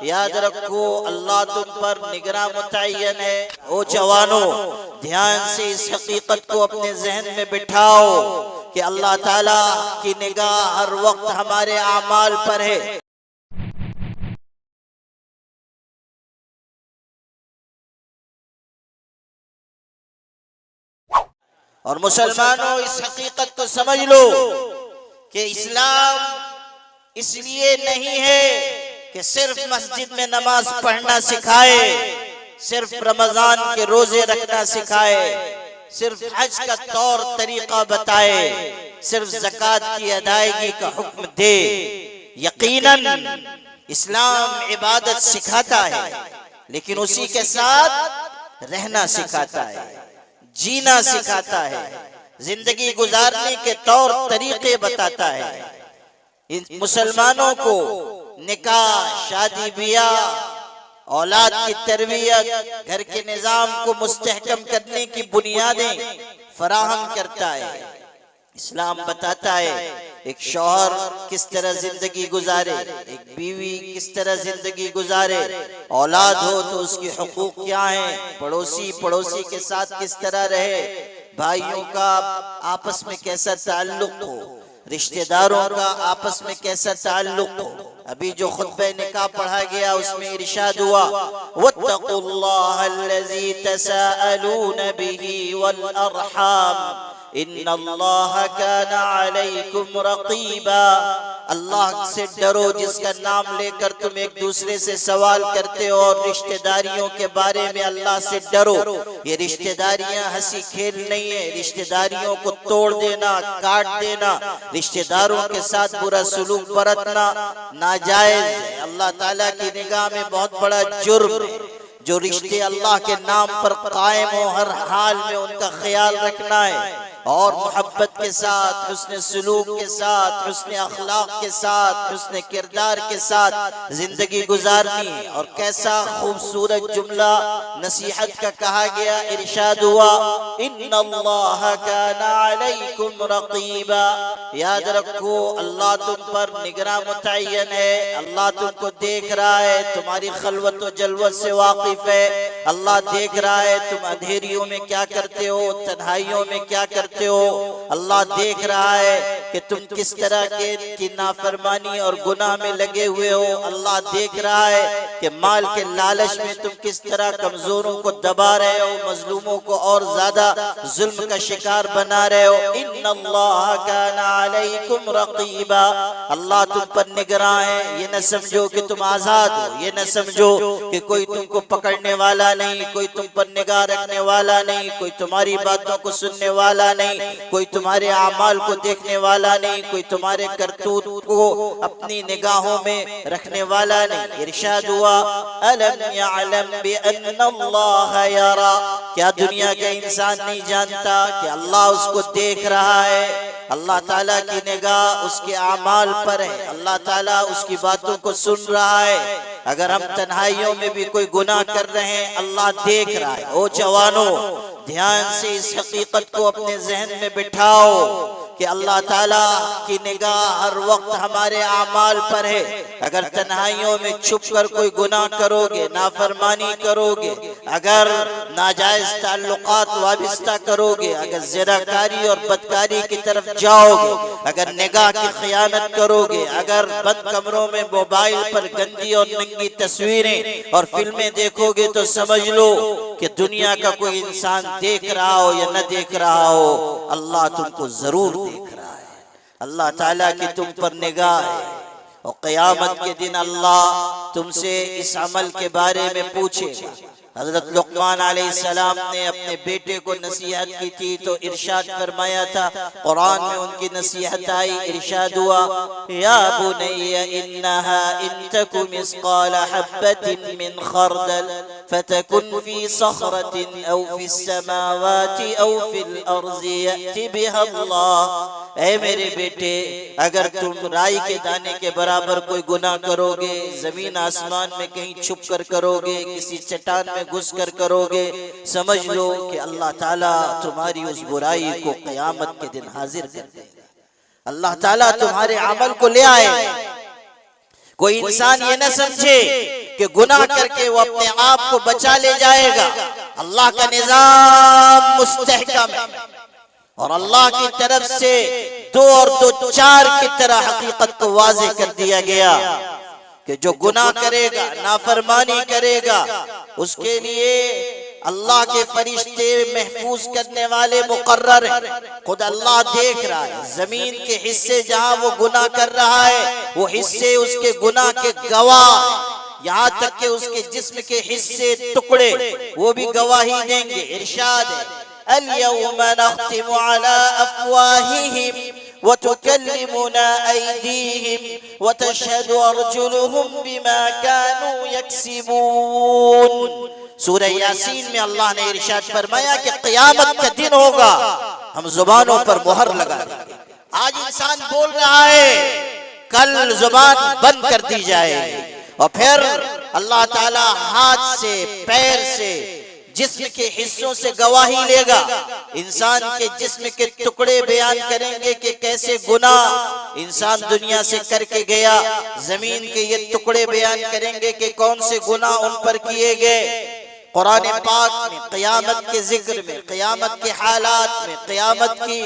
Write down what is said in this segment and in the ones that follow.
یاد رکھو اللہ تم پر نگراں متعین ہے۔ او جوانوں، دھیان سے اس حقیقت کو اپنے ذہن میں بٹھاؤ کہ اللہ تعالیٰ کی نگاہ ہر وقت ہمارے اعمال پر ہے۔ اور مسلمانوں، اس حقیقت کو سمجھ لو کہ اسلام اس لیے نہیں ہے کہ صرف مسجد میں نماز پڑھنا سکھائے، صرف رمضان کے روزے رکھنا سکھائے، صرف حج کا طور طریقہ بتائے، صرف زکوٰۃ کی ادائیگی کا حکم دے۔ یقیناً اسلام عبادت سکھاتا ہے، لیکن اسی کے ساتھ رہنا سکھاتا ہے، جینا سکھاتا ہے، زندگی گزارنے کے طور طریقے بتاتا ہے۔ مسلمانوں کو نکاح، شادی بیاہ، اولاد کی تربیت، گھر کے نظام کو مستحکم کرنے کی بنیادیں فراہم کرتا ہے۔ اسلام بتاتا ہے ایک شوہر کس طرح زندگی گزارے، ایک بیوی کس طرح زندگی گزارے، اولاد ہو تو اس کی حقوق کیا ہیں، پڑوسی کے ساتھ کس طرح رہے، بھائیوں کا آپس میں کیسا تعلق ہو، رشتہ داروں کا آپس میں کیسا تعلق ہو۔ ابھی جو خطبہ نکاح پڑھا گیا اس میں ارشاد ہوا وَاتَّقُوا اللَّهَ الَّذِي تَسَاءَلُونَ بِهِ وَالْأَرْحَامَ ان اللہ کان علیکم رقیبا۔ اللہ سے ڈرو جس کا نام لے کر تم ایک دوسرے سے سوال کرتے ہو، اور رشتہ داریوں کے بارے میں اللہ سے ڈرو۔ یہ رشتہ داریاں ہنسی کھیل نہیں ہے، رشتہ داریوں کو توڑ دینا، کاٹ دینا، رشتہ داروں کے ساتھ برا سلوک برتنا ناجائز ہے، اللہ تعالیٰ کی نگاہ میں بہت بڑا جرم ہے۔ جو رشتے اللہ کے نام پر قائم ہو، ہر حال میں ان کا خیال رکھنا ہے، اور محبت کے ساتھ، حسن سلوک کے ساتھ، حسن اخلاق کے ساتھ، حسن کردار کے ساتھ زندگی گزارنی ہے۔ اور کیسا خوبصورت جملہ نصیحت کا کہا گیا، ارشاد ہوا ان اللہ کان علیکم رقیبا۔ یاد رکھو اللہ تم پر نگراں متعین ہے، اللہ تم کو دیکھ رہا ہے، تمہاری خلوت و جلوت سے واقف ہے، اللہ دیکھ رہا ہے تم اندھیریوں میں کیا کرتے ہو، تنہائیوں میں کیا کرتے ہو، اللہ دیکھ رہا ہے کہ تم کس طرح کی نافرمانی اور گناہ میں لگے ہوئے ہو، اللہ دیکھ رہا ہے کہ مال کے لالچ میں تم کس طرح کمزوروں کو دبا رہے ہو، مظلوموں کو اور زیادہ ظلم کا شکار بنا رہے ہو۔ ان اللہ کان علیکم رقیبا، اللہ تم پر نگراں ہے۔ یہ نہ سمجھو کہ تم آزاد ہو، یہ نہ سمجھو کہ کوئی تم کو پکڑنے والا نہیں، کوئی تم پر نگاہ رکھنے والا نہیں، کوئی تمہاری باتوں کو سننے والا نہیں، کوئی تمہارے اعمال کو دیکھنے والا نہیں، کوئی تمہارے کرتوت کو اپنی نگاہوں میں رکھنے والا نہیں۔ ارشاد ہوا الم یعلم بان اللہ یرا، کیا دنیا کا انسان نہیں جانتا کہ اللہ اس کو دیکھ رہا ہے؟ اللہ تعالیٰ کی نگاہ اس کے اعمال پر ہے، اللہ تعالیٰ اس کی باتوں کو سن رہا ہے۔ اگر ہم تنہائیوں میں بھی کوئی گناہ کر رہے ہیں، اللہ دیکھ رہا ہے۔ او جوانوں، دھیان سے اس حقیقت کو اپنے ذہن میں بٹھاؤ کہ اللہ تعالیٰ کی نگاہ ہر وقت ہمارے اعمال پر ہے۔ اگر تنہائیوں میں چھپ کر کوئی گناہ کرو گے، نافرمانی کرو گے، اگر ناجائز تعلقات وابستہ کرو گے، اگر زناکاری اور بدکاری کی طرف جاؤ گے، اگر نگاہ کی خیانت کرو گے، اگر بند کمروں میں موبائل پر گندی اور ننگی تصویریں اور فلمیں دیکھو گے، تو سمجھ لو کہ دنیا کا کوئی انسان دیکھ رہا ہو یا نہ دیکھ رہا ہو، اللہ تم کو ضرور دیکھ رہا ہے۔ اللہ تعالیٰ کی تم پر نگاہ ہے، اور قیامت کے دن اللہ تم سے اس عمل کے بارے میں پوچھے گا۔ حضرت لقمان علیہ السلام نے اپنے بیٹے کو نصیحت کی تھی تو ارشاد فرمایا تھا، قرآن میں ان کی نصیحت آئی، ارشاد ہوا یا بنی انہا ان تک مثقال حبۃ من خردل فتکن فی صخرۃ او فی السماوات او فی الارض یأت بها اللہ۔ اے میرے بیٹے، اگر تم رائی کے دانے کے برابر کوئی گناہ کرو گے، زمین آسمان میں کہیں چھپ کر کرو گے، کسی چٹان میں گھس کر کرو گے، سمجھ لو کہ اللہ تعالیٰ تمہاری اس برائی کو قیامت کے دن حاضر کر دے گا۔ اللہ تعالیٰ تمہارے عمل کو لے آئے۔ کوئی انسان یہ نہ سمجھے کہ گناہ کر کے وہ اپنے آپ کو بچا لے جائے گا۔ اللہ کا نظام مستحکم ہے اور اللہ کی طرف سے 2 اور 2 4 کی طرح حقیقت کو واضح کر دیا گیا کہ جو گناہ کرے گا، نافرمانی کرے گا، اس کے لیے اللہ کے فرشتے محفوظ کرنے والے مقرر ہیں۔ خود اللہ دیکھ رہا ہے زمین کے حصے جہاں وہ گناہ کر رہا ہے، وہ حصے اس کے گناہ کے گواہ، یہاں تک کہ اس کے جسم کے حصے ٹکڑے وہ بھی گواہی دیں گے۔ ارشاد ہے اليوم نختم على افواههم وتكلمنا ايديهم وتشهد ارجلهم بما كانوا يكسبون۔ سورہ یاسین میں اللہ نے ارشاد فرمایا کہ قیامت کا دن ہوگا، ہم زبانوں پر مہر لگا دیں گے۔ آج انسان بول رہا ہے، کل زبان بند کر دی جائے گی، اور پھر اللہ تعالی ہاتھ سے، پیر سے، جسم کے حصوں سے گواہی لے گا۔ انسان کے جسم کے ٹکڑے بیان کریں گے کہ کیسے گناہ انسان دنیا سے کر کے گیا، زمین کے یہ ٹکڑے بیان کریں گے کہ کون سے گناہ ان پر کیے گئے۔ قرآن پاک میں قیامت کے ذکر میں، قیامت کے حالات میں، قیامت کی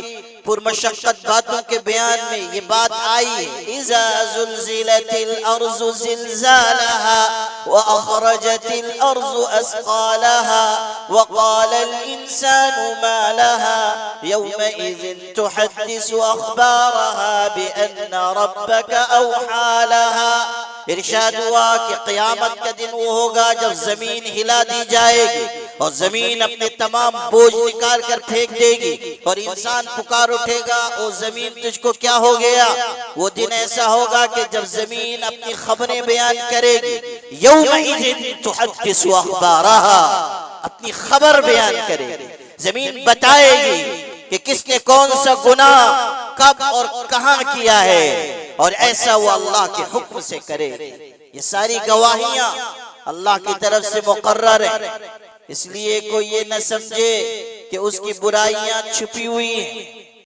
پرمشقت باتوں کے بیان میں یہ بات آئی ہے، اذا زلزلت الارض زلزالها واخرجت الارض اثقالها وقال الانسان ما لها يومئذ تحدث اخبارها بان ربك اوحى لها۔ ارشاد ہوا کہ قیامت کا دن وہ ہوگا جب زمین ہلا دی جائے گی اور زمین اپنے تمام بوجھ نکال کر پھینک دے گی، اور انسان پکار اٹھے گا، او زمین تجھ کو کیا ہو گیا؟ وہ دن ایسا ہوگا کہ جب زمین اپنی خبریں بیان کرے گی، یومئذ تحدث اخبارها، اپنی خبر بیان کرے گی، زمین بتائے گی کہ کس نے کون سا گناہ کب اور کہاں کیا ہے، اور ایسا وہ اللہ کے حکم سے کرے گی۔ یہ ساری گواہیاں اللہ کی طرف سے مقرر ہیں، اس لیے کوئی یہ نہ سمجھے کہ اس کی برائیاں چھپی ہوئی ہیں۔